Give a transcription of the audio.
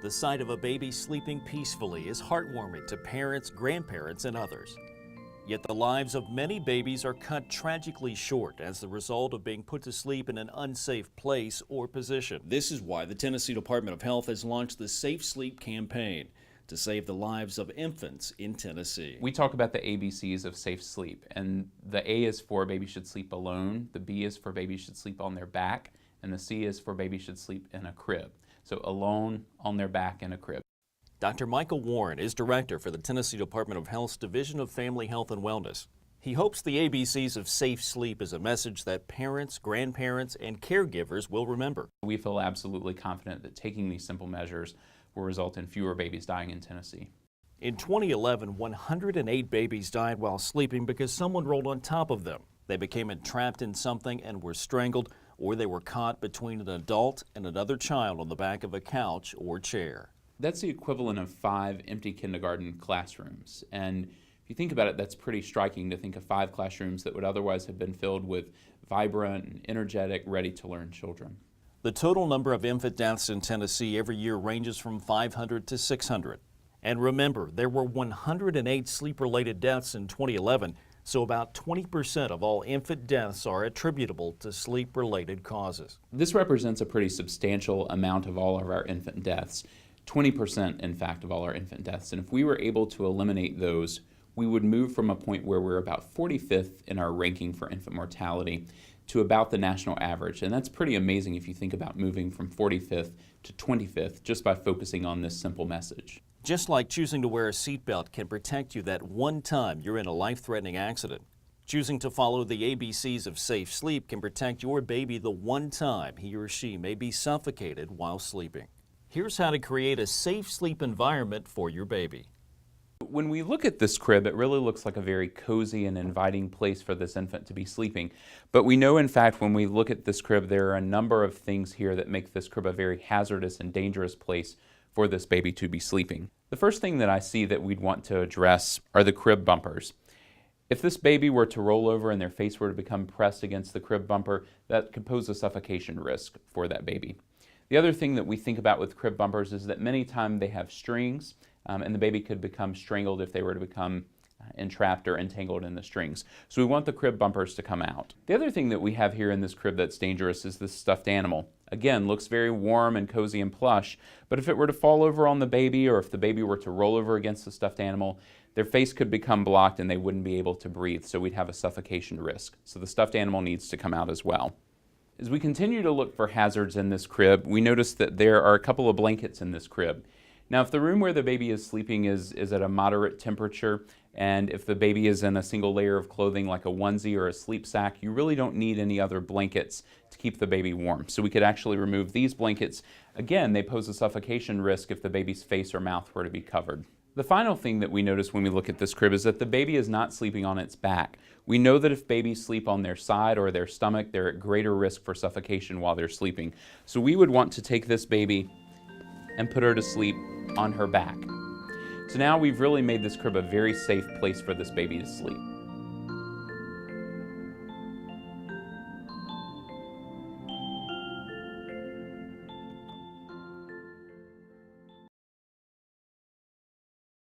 the sight of a baby sleeping peacefully is heartwarming to parents, grandparents, and others. Yet the lives of many babies are cut tragically short as the result of being put to sleep in an unsafe place or position. This is why the Tennessee Department of Health has launched the Safe Sleep campaign to save the lives of infants in Tennessee. We talk about the ABCs of safe sleep, and the A is for baby should sleep alone, the B is for baby should sleep on their back, and the C is for baby should sleep in a crib. So alone, on their back, in a crib. Dr. Michael Warren is director for the Tennessee Department of Health's Division of Family Health and Wellness. He hopes the ABCs of safe sleep is a message that parents, grandparents, and caregivers will remember. We feel absolutely confident that taking these simple measures will result in fewer babies dying in Tennessee. In 2011, 108 babies died while sleeping because someone rolled on top of them. They became entrapped in something and were strangled, or they were caught between an adult and another child on the back of a couch or chair. That's the equivalent of 5 empty kindergarten classrooms. And if you think about it, that's pretty striking to think of 5 classrooms that would otherwise have been filled with vibrant and energetic, ready-to-learn children. The total number of infant deaths in Tennessee every year ranges from 500 to 600. And remember, there were 108 sleep-related deaths in 2011, so about 20% of all infant deaths are attributable to sleep-related causes. This represents a pretty substantial amount of all of our infant deaths. 20%, in fact, of all our infant deaths. And if we were able to eliminate those, we would move from a point where we're about 45th in our ranking for infant mortality to about the national average. And that's pretty amazing if you think about moving from 45th to 25th just by focusing on this simple message. Just like choosing to wear a seatbelt can protect you that one time you're in a life-threatening accident, choosing to follow the ABCs of safe sleep can protect your baby the one time he or she may be suffocated while sleeping. Here's how to create a safe sleep environment for your baby. When we look at this crib, it really looks like a very cozy and inviting place for this infant to be sleeping. But we know, in fact, when we look at this crib, there are a number of things here that make this crib a very hazardous and dangerous place for this baby to be sleeping. The first thing that I see that we'd want to address are the crib bumpers. If this baby were to roll over and their face were to become pressed against the crib bumper, that could pose a suffocation risk for that baby. The other thing that we think about with crib bumpers is that many times they have strings, and the baby could become strangled if they were to become entrapped or entangled in the strings. So we want the crib bumpers to come out. The other thing that we have here in this crib that's dangerous is this stuffed animal. Again, looks very warm and cozy and plush, but if it were to fall over on the baby or if the baby were to roll over against the stuffed animal, their face could become blocked and they wouldn't be able to breathe, so we'd have a suffocation risk. So the stuffed animal needs to come out as well. As we continue to look for hazards in this crib, we notice that there are a couple of blankets in this crib. Now, if the room where the baby is sleeping is at a moderate temperature, and if the baby is in a single layer of clothing like a onesie or a sleep sack, you really don't need any other blankets to keep the baby warm. So we could actually remove these blankets. Again, they pose a suffocation risk if the baby's face or mouth were to be covered. The final thing that we notice when we look at this crib is that the baby is not sleeping on its back. We know that if babies sleep on their side or their stomach, they're at greater risk for suffocation while they're sleeping. So we would want to take this baby and put her to sleep on her back. So now we've really made this crib a very safe place for this baby to sleep.